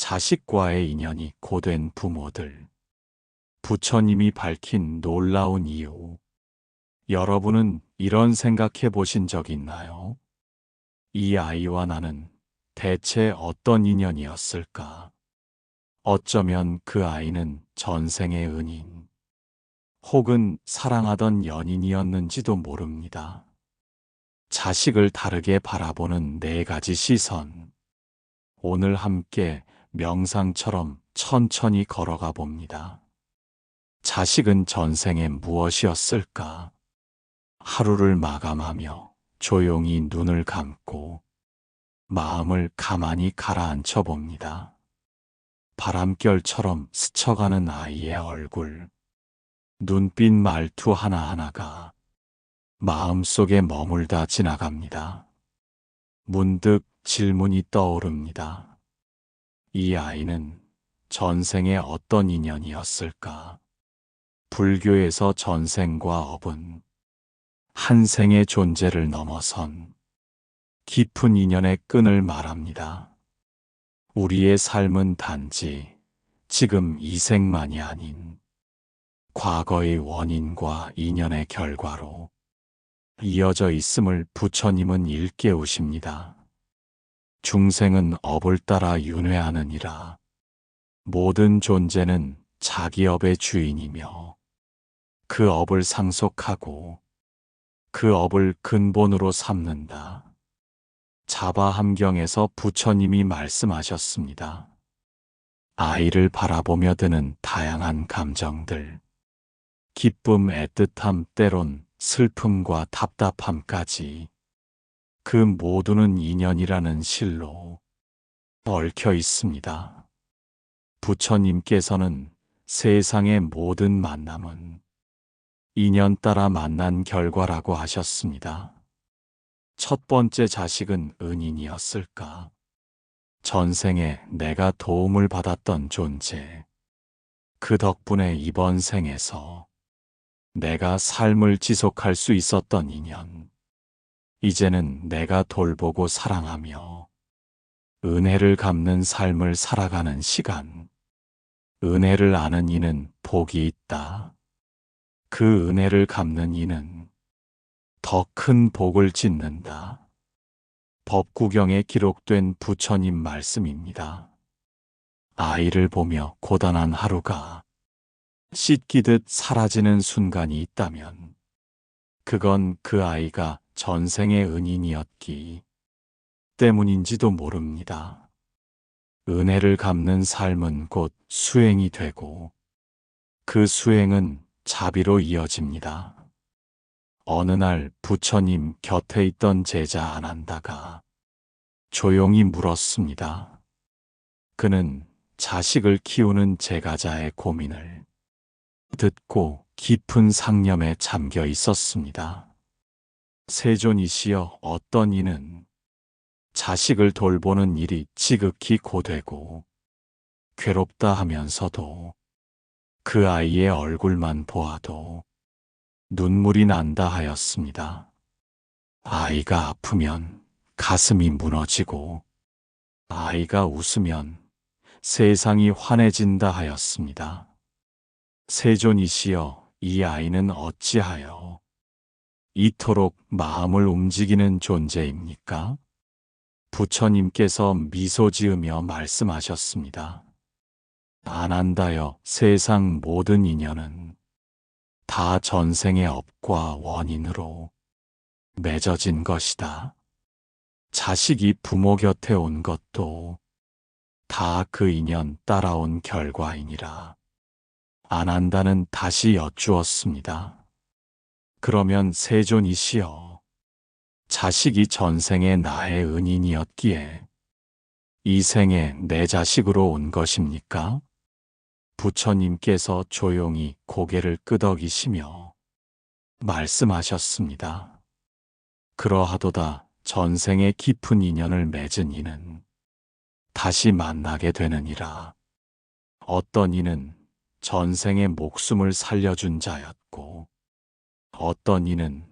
자식과의 인연이 고된 부모들. 부처님이 밝힌 놀라운 이유. 여러분은 이런 생각해 보신 적 있나요? 이 아이와 나는 대체 어떤 인연이었을까? 어쩌면 그 아이는 전생의 은인, 혹은 사랑하던 연인이었는지도 모릅니다. 자식을 다르게 바라보는 네 가지 시선. 오늘 함께 명상처럼 천천히 걸어가 봅니다. 자식은 전생에 무엇이었을까? 하루를 마감하며 조용히 눈을 감고 마음을 가만히 가라앉혀 봅니다. 바람결처럼 스쳐가는 아이의 얼굴, 눈빛 말투 하나하나가 마음속에 머물다 지나갑니다. 문득 질문이 떠오릅니다. 이 아이는 전생에 어떤 인연이었을까? 불교에서 전생과 업은 한 생의 존재를 넘어선 깊은 인연의 끈을 말합니다. 우리의 삶은 단지 지금 이 생만이 아닌 과거의 원인과 인연의 결과로 이어져 있음을 부처님은 일깨우십니다. 중생은 업을 따라 윤회하느니라. 모든 존재는 자기 업의 주인이며 그 업을 상속하고 그 업을 근본으로 삼는다. 자바함경에서 부처님이 말씀하셨습니다. 아이를 바라보며 드는 다양한 감정들, 기쁨, 애틋함, 때론 슬픔과 답답함까지 그 모두는 인연이라는 실로 얽혀 있습니다. 부처님께서는 세상의 모든 만남은 인연 따라 만난 결과라고 하셨습니다. 첫 번째 자식은 은인이었을까? 전생에 내가 도움을 받았던 존재. 그 덕분에 이번 생에서 내가 삶을 지속할 수 있었던 인연. 이제는 내가 돌보고 사랑하며 은혜를 갚는 삶을 살아가는 시간. 은혜를 아는 이는 복이 있다. 그 은혜를 갚는 이는 더 큰 복을 짓는다. 법구경에 기록된 부처님 말씀입니다. 아이를 보며 고단한 하루가 씻기듯 사라지는 순간이 있다면 그건 그 아이가 전생의 은인이었기 때문인지도 모릅니다. 은혜를 갚는 삶은 곧 수행이 되고 그 수행은 자비로 이어집니다. 어느 날 부처님 곁에 있던 제자 아난다가 조용히 물었습니다. 그는 자식을 키우는 제가자의 고민을 듣고 깊은 상념에 잠겨 있었습니다. 세존이시여, 어떤 이는 자식을 돌보는 일이 지극히 고되고 괴롭다 하면서도 그 아이의 얼굴만 보아도 눈물이 난다 하였습니다. 아이가 아프면 가슴이 무너지고 아이가 웃으면 세상이 환해진다 하였습니다. 세존이시여, 이 아이는 어찌하여 이토록 마음을 움직이는 존재입니까? 부처님께서 미소 지으며 말씀하셨습니다. 아난다여, 세상 모든 인연은 다 전생의 업과 원인으로 맺어진 것이다. 자식이 부모 곁에 온 것도 다 그 인연 따라온 결과이니라. 아난다는 다시 여쭈었습니다. 그러면 세존이시여, 자식이 전생의 나의 은인이었기에 이 생에 내 자식으로 온 것입니까? 부처님께서 조용히 고개를 끄덕이시며 말씀하셨습니다. 그러하도다. 전생의 깊은 인연을 맺은 이는 다시 만나게 되느니라. 어떤 이는 전생의 목숨을 살려준 자였고 어떤 이는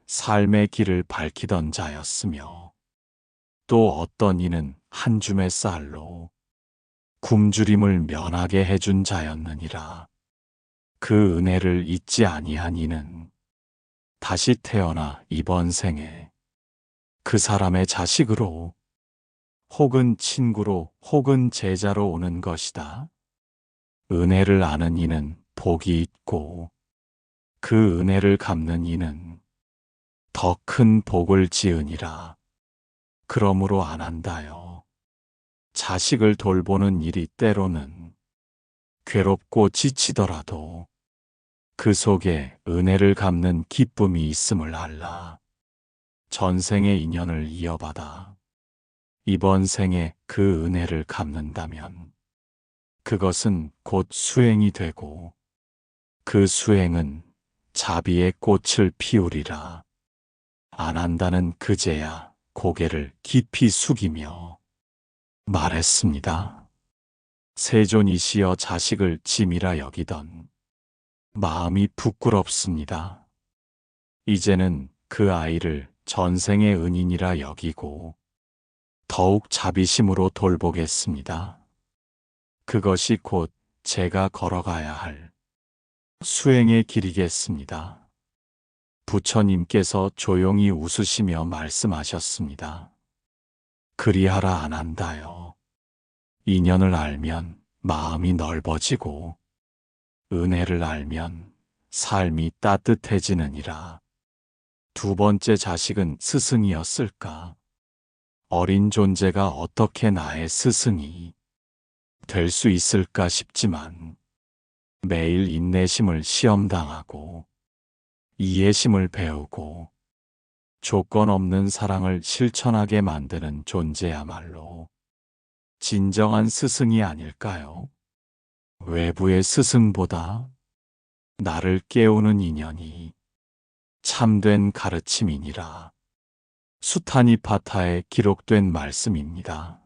삶의 길을 밝히던 자였으며 또 어떤 이는 한 줌의 쌀로 굶주림을 면하게 해준 자였느니라. 그 은혜를 잊지 아니한 이는 다시 태어나 이번 생에 그 사람의 자식으로 혹은 친구로 혹은 제자로 오는 것이다. 은혜를 아는 이는 복이 있고 그 은혜를 갚는 이는 더 큰 복을 지으니라. 그러므로 안 한다요. 자식을 돌보는 일이 때로는 괴롭고 지치더라도 그 속에 은혜를 갚는 기쁨이 있음을 알라. 전생의 인연을 이어받아 이번 생에 그 은혜를 갚는다면 그것은 곧 수행이 되고 그 수행은 자비의 꽃을 피우리라. 안 한다는 그제야 고개를 깊이 숙이며 말했습니다. 세존이시여 자식을 짐이라 여기던 마음이 부끄럽습니다. 이제는 그 아이를 전생의 은인이라 여기고 더욱 자비심으로 돌보겠습니다. 그것이 곧 제가 걸어가야 할 수행의 길이겠습니다. 부처님께서 조용히 웃으시며 말씀하셨습니다. 그리하라 안 한다요. 인연을 알면 마음이 넓어지고 은혜를 알면 삶이 따뜻해지느니라. 두 번째 자식은 스승이었을까? 어린 존재가 어떻게 나의 스승이 될 수 있을까 싶지만 매일 인내심을 시험당하고 이해심을 배우고 조건 없는 사랑을 실천하게 만드는 존재야말로 진정한 스승이 아닐까요? 외부의 스승보다 나를 깨우는 인연이 참된 가르침이니라. 수타니파타에 기록된 말씀입니다.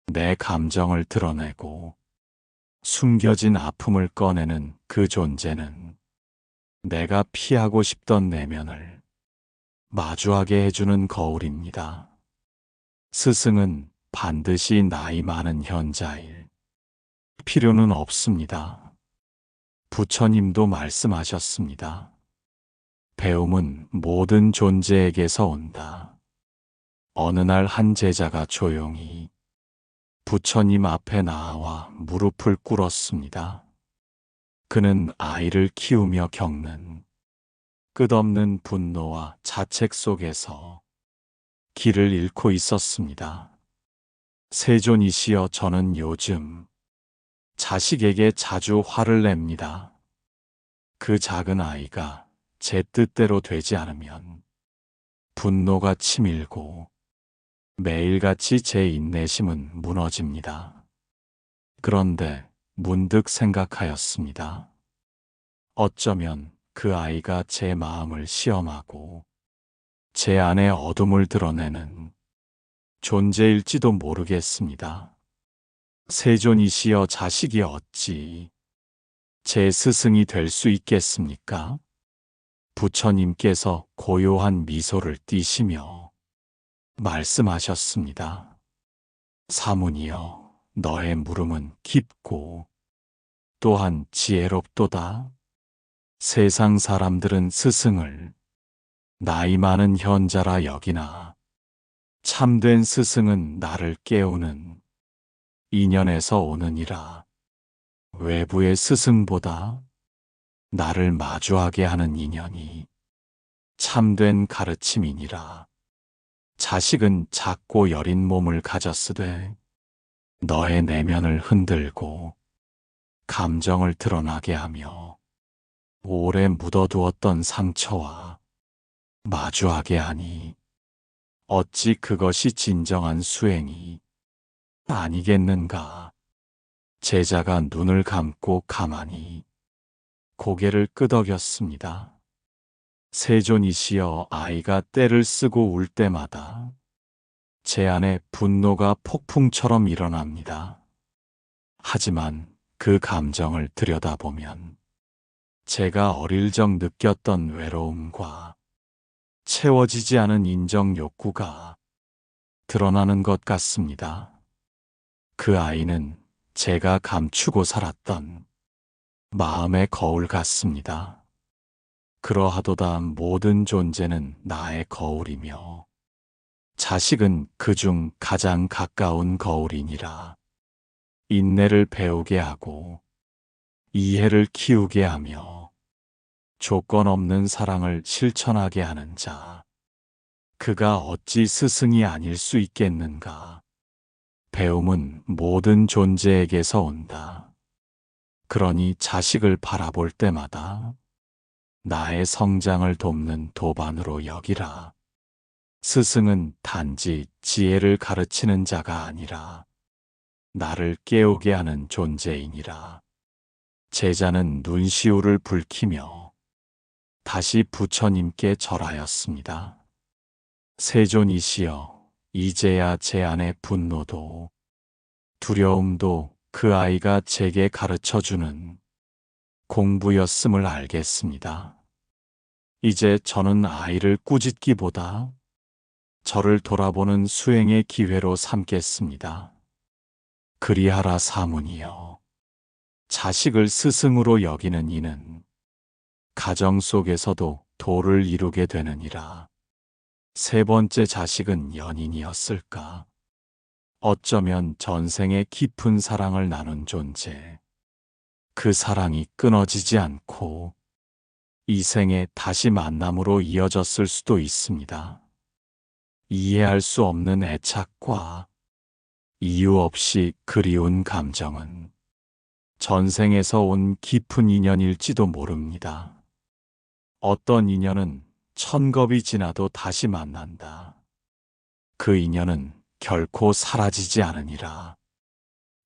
내 감정을 드러내고 숨겨진 아픔을 꺼내는 그 존재는 내가 피하고 싶던 내면을 마주하게 해주는 거울입니다. 스승은 반드시 나이 많은 현자일 필요는 없습니다. 부처님도 말씀하셨습니다. 배움은 모든 존재에게서 온다. 어느 날 한 제자가 조용히 부처님 앞에 나와 무릎을 꿇었습니다. 그는 아이를 키우며 겪는 끝없는 분노와 자책 속에서 길을 잃고 있었습니다. 세존이시여 저는 요즘 자식에게 자주 화를 냅니다. 그 작은 아이가 제 뜻대로 되지 않으면 분노가 치밀고 매일같이 제 인내심은 무너집니다. 그런데 문득 생각하였습니다. 어쩌면 그 아이가 제 마음을 시험하고 제 안의 어둠을 드러내는 존재일지도 모르겠습니다. 세존이시여 자식이 어찌 제 스승이 될 수 있겠습니까? 부처님께서 고요한 미소를 띠시며 말씀하셨습니다. 사문이여, 너의 물음은 깊고 또한 지혜롭도다. 세상 사람들은 스승을 나이 많은 현자라 여기나 참된 스승은 나를 깨우는 인연에서 오느니라. 외부의 스승보다 나를 마주하게 하는 인연이 참된 가르침이니라. 자식은 작고 여린 몸을 가졌으되 너의 내면을 흔들고 감정을 드러나게 하며 오래 묻어두었던 상처와 마주하게 하니 어찌 그것이 진정한 수행이 아니겠는가. 제자가 눈을 감고 가만히 고개를 끄덕였습니다. 세존이시여 아이가 떼를 쓰고 울 때마다 제 안에 분노가 폭풍처럼 일어납니다. 하지만 그 감정을 들여다보면 제가 어릴 적 느꼈던 외로움과 채워지지 않은 인정 욕구가 드러나는 것 같습니다. 그 아이는 제가 감추고 살았던 마음의 거울 같습니다. 그러하도다 모든 존재는 나의 거울이며 자식은 그중 가장 가까운 거울이니라. 인내를 배우게 하고 이해를 키우게 하며 조건 없는 사랑을 실천하게 하는 자, 그가 어찌 스승이 아닐 수 있겠는가. 배움은 모든 존재에게서 온다. 그러니 자식을 바라볼 때마다 나의 성장을 돕는 도반으로 여기라. 스승은 단지 지혜를 가르치는 자가 아니라 나를 깨우게 하는 존재이니라. 제자는 눈시울을 붉히며 다시 부처님께 절하였습니다. 세존이시여, 이제야 제 안의 분노도 두려움도 그 아이가 제게 가르쳐주는 공부였음을 알겠습니다. 이제 저는 아이를 꾸짖기보다 저를 돌아보는 수행의 기회로 삼겠습니다. 그리하라 사문이여. 자식을 스승으로 여기는 이는 가정 속에서도 도를 이루게 되느니라. 세 번째 자식은 연인이었을까? 어쩌면 전생에 깊은 사랑을 나눈 존재. 그 사랑이 끊어지지 않고 이 생에 다시 만남으로 이어졌을 수도 있습니다. 이해할 수 없는 애착과 이유 없이 그리운 감정은 전생에서 온 깊은 인연일지도 모릅니다. 어떤 인연은 천겁이 지나도 다시 만난다. 그 인연은 결코 사라지지 않으니라.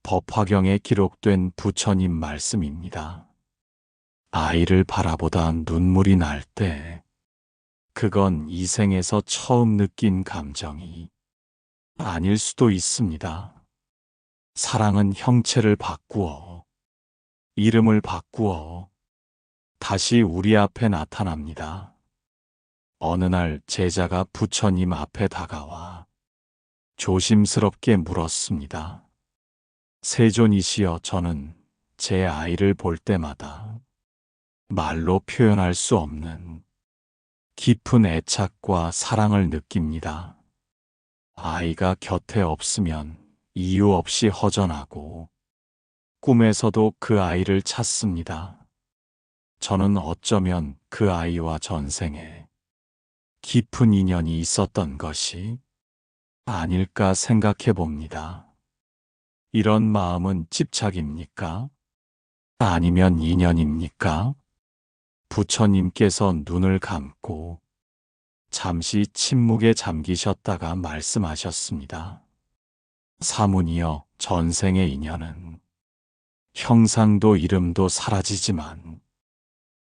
법화경에 기록된 부처님 말씀입니다. 아이를 바라보다 눈물이 날 때, 그건 이 생에서 처음 느낀 감정이 아닐 수도 있습니다. 사랑은 형체를 바꾸어, 이름을 바꾸어 다시 우리 앞에 나타납니다. 어느 날 제자가 부처님 앞에 다가와 조심스럽게 물었습니다. 세존이시여, 저는 제 아이를 볼 때마다 말로 표현할 수 없는 깊은 애착과 사랑을 느낍니다. 아이가 곁에 없으면 이유 없이 허전하고 꿈에서도 그 아이를 찾습니다. 저는 어쩌면 그 아이와 전생에 깊은 인연이 있었던 것이 아닐까 생각해 봅니다. 이런 마음은 집착입니까? 아니면 인연입니까? 부처님께서 눈을 감고 잠시 침묵에 잠기셨다가 말씀하셨습니다. 사문이여, 전생의 인연은 형상도 이름도 사라지지만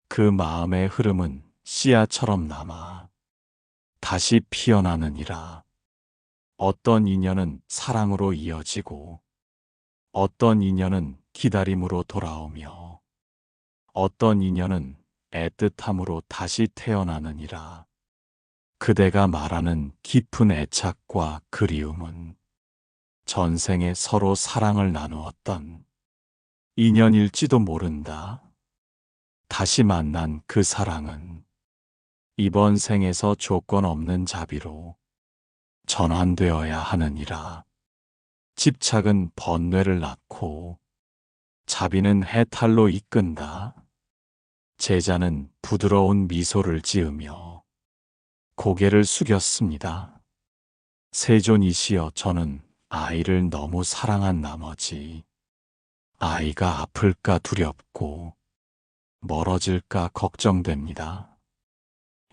그 마음의 흐름은 씨앗처럼 남아 다시 피어나느니라. 어떤 인연은 사랑으로 이어지고 어떤 인연은 기다림으로 돌아오며 어떤 인연은 애틋함으로 다시 태어나느니라. 그대가 말하는 깊은 애착과 그리움은 전생에 서로 사랑을 나누었던 인연일지도 모른다. 다시 만난 그 사랑은 이번 생에서 조건 없는 자비로 전환되어야 하느니라. 집착은 번뇌를 낳고 자비는 해탈로 이끈다. 제자는 부드러운 미소를 지으며 고개를 숙였습니다. 세존이시여, 저는 아이를 너무 사랑한 나머지 아이가 아플까 두렵고 멀어질까 걱정됩니다.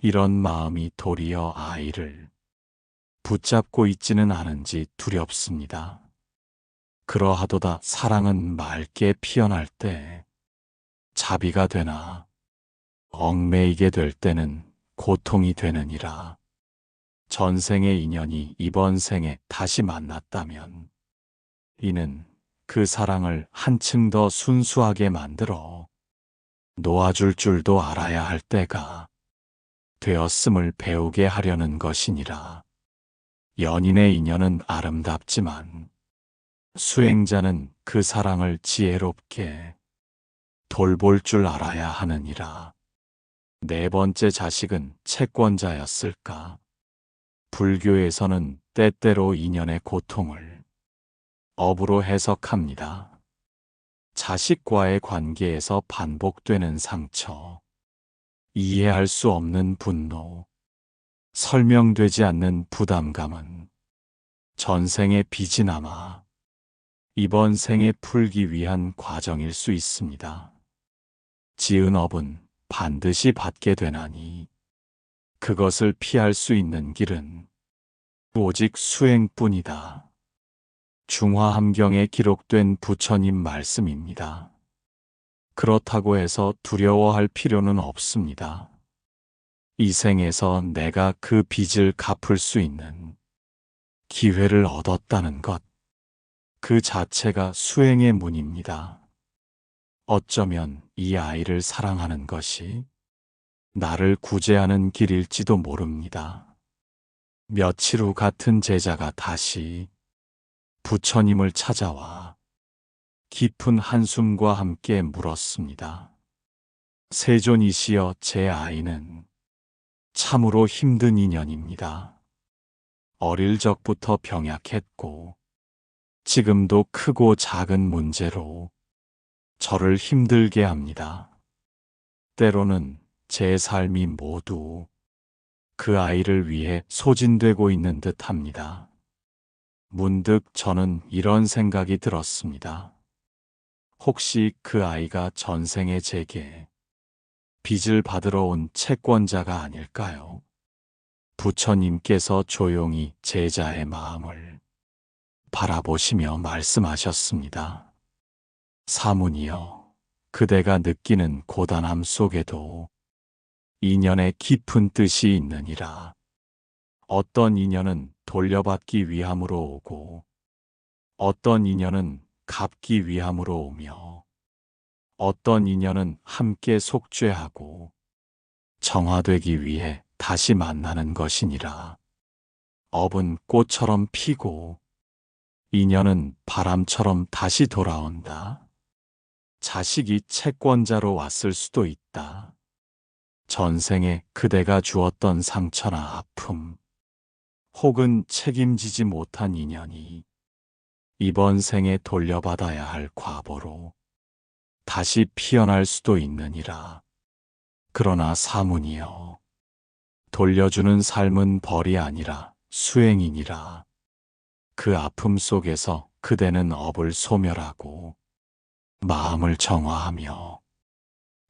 이런 마음이 도리어 아이를 붙잡고 있지는 않은지 두렵습니다. 그러하도다 사랑은 맑게 피어날 때 자비가 되나 얽매이게 될 때는 고통이 되느니라. 전생의 인연이 이번 생에 다시 만났다면 이는 그 사랑을 한층 더 순수하게 만들어 놓아줄 줄도 알아야 할 때가 되었음을 배우게 하려는 것이니라. 연인의 인연은 아름답지만 수행자는 그 사랑을 지혜롭게 돌볼 줄 알아야 하느니라. 네 번째 자식은 채권자였을까? 불교에서는 때때로 인연의 고통을 업으로 해석합니다. 자식과의 관계에서 반복되는 상처, 이해할 수 없는 분노, 설명되지 않는 부담감은 전생의 빚이 남아 이번 생에 풀기 위한 과정일 수 있습니다. 지은 업은 반드시 받게 되나니 그것을 피할 수 있는 길은 오직 수행뿐이다. 중화함경에 기록된 부처님 말씀입니다. 그렇다고 해서 두려워할 필요는 없습니다. 이 생에서 내가 그 빚을 갚을 수 있는 기회를 얻었다는 것, 그 자체가 수행의 문입니다. 어쩌면 이 아이를 사랑하는 것이 나를 구제하는 길일지도 모릅니다. 며칠 후 같은 제자가 다시 부처님을 찾아와 깊은 한숨과 함께 물었습니다. 세존이시여, 제 아이는 참으로 힘든 인연입니다. 어릴 적부터 병약했고 지금도 크고 작은 문제로 저를 힘들게 합니다. 때로는 제 삶이 모두 그 아이를 위해 소진되고 있는 듯 합니다. 문득 저는 이런 생각이 들었습니다. 혹시 그 아이가 전생에 제게 빚을 받으러 온 채권자가 아닐까요? 부처님께서 조용히 제자의 마음을 바라보시며 말씀하셨습니다. 사문이여, 그대가 느끼는 고단함 속에도 인연의 깊은 뜻이 있느니라. 어떤 인연은 돌려받기 위함으로 오고 어떤 인연은 갚기 위함으로 오며 어떤 인연은 함께 속죄하고 정화되기 위해 다시 만나는 것이니라. 업은 꽃처럼 피고 인연은 바람처럼 다시 돌아온다. 자식이 채권자로 왔을 수도 있다. 전생에 그대가 주었던 상처나 아픔, 혹은 책임지지 못한 인연이 이번 생에 돌려받아야 할 과보로 다시 피어날 수도 있느니라. 그러나 사문이여, 돌려주는 삶은 벌이 아니라 수행이니라. 그 아픔 속에서 그대는 업을 소멸하고 마음을 정화하며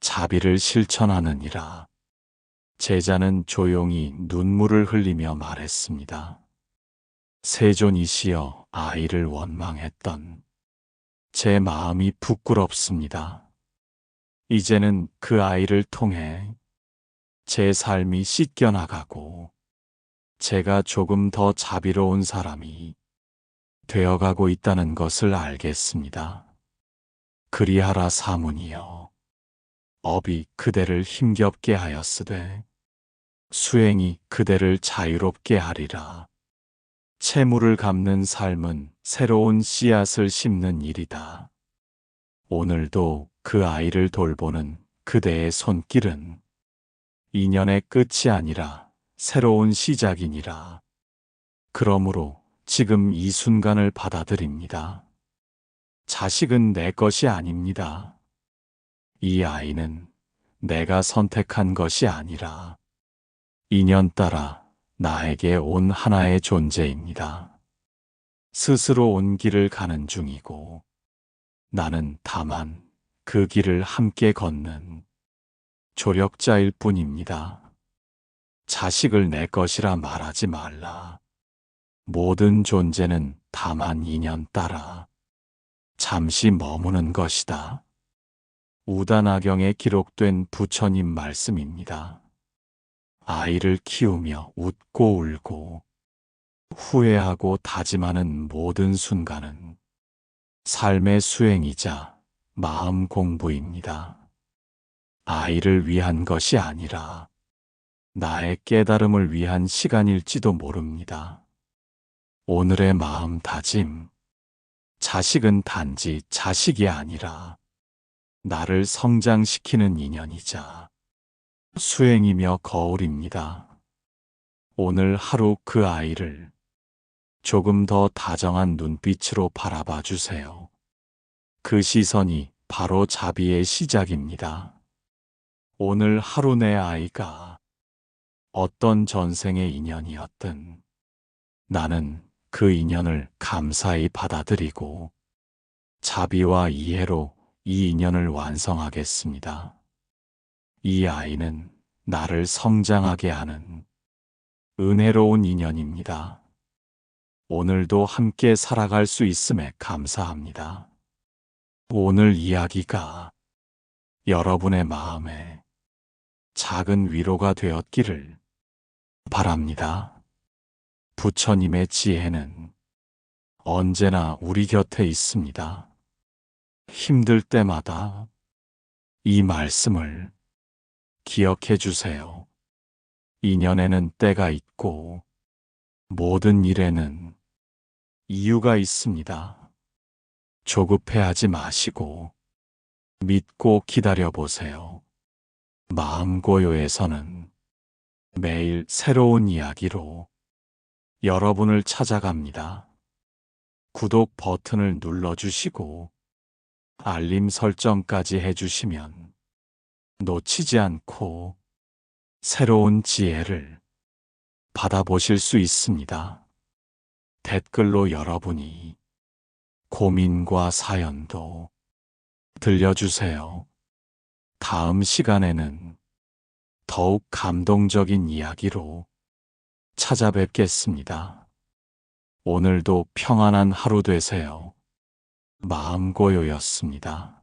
자비를 실천하느니라. 제자는 조용히 눈물을 흘리며 말했습니다. 세존이시여, 아이를 원망했던 제 마음이 부끄럽습니다. 이제는 그 아이를 통해 제 삶이 씻겨나가고 제가 조금 더 자비로운 사람이 되어가고 있다는 것을 알겠습니다. 그리하라 사문이여, 업이 그대를 힘겹게 하였으되 수행이 그대를 자유롭게 하리라. 채무를 갚는 삶은 새로운 씨앗을 심는 일이다. 오늘도 그 아이를 돌보는 그대의 손길은 인연의 끝이 아니라 새로운 시작이니라. 그러므로 지금 이 순간을 받아들입니다. 자식은 내 것이 아닙니다. 이 아이는 내가 선택한 것이 아니라 인연 따라 나에게 온 하나의 존재입니다. 스스로 온 길을 가는 중이고 나는 다만 그 길을 함께 걷는 조력자일 뿐입니다. 자식을 내 것이라 말하지 말라. 모든 존재는 다만 인연 따라 잠시 머무는 것이다. 우다나경에 기록된 부처님 말씀입니다. 아이를 키우며 웃고 울고 후회하고 다짐하는 모든 순간은 삶의 수행이자 마음 공부입니다. 아이를 위한 것이 아니라 나의 깨달음을 위한 시간일지도 모릅니다. 오늘의 마음 다짐, 자식은 단지 자식이 아니라 나를 성장시키는 인연이자 수행이며 거울입니다. 오늘 하루 그 아이를 조금 더 다정한 눈빛으로 바라봐 주세요. 그 시선이 바로 자비의 시작입니다. 오늘 하루 내 아이가 어떤 전생의 인연이었든 나는 그 인연을 감사히 받아들이고 자비와 이해로 이 인연을 완성하겠습니다. 이 아이는 나를 성장하게 하는 은혜로운 인연입니다. 오늘도 함께 살아갈 수 있음에 감사합니다. 오늘 이야기가 여러분의 마음에 작은 위로가 되었기를 바랍니다. 부처님의 지혜는 언제나 우리 곁에 있습니다. 힘들 때마다 이 말씀을 기억해 주세요. 인연에는 때가 있고 모든 일에는 이유가 있습니다. 조급해하지 마시고 믿고 기다려 보세요. 마음고요에서는 매일 새로운 이야기로 여러분을 찾아갑니다. 구독 버튼을 눌러주시고 알림 설정까지 해주시면 놓치지 않고 새로운 지혜를 받아보실 수 있습니다. 댓글로 여러분이 고민과 사연도 들려주세요. 다음 시간에는 더욱 감동적인 이야기로 찾아뵙겠습니다. 오늘도 평안한 하루 되세요. 마음고요였습니다.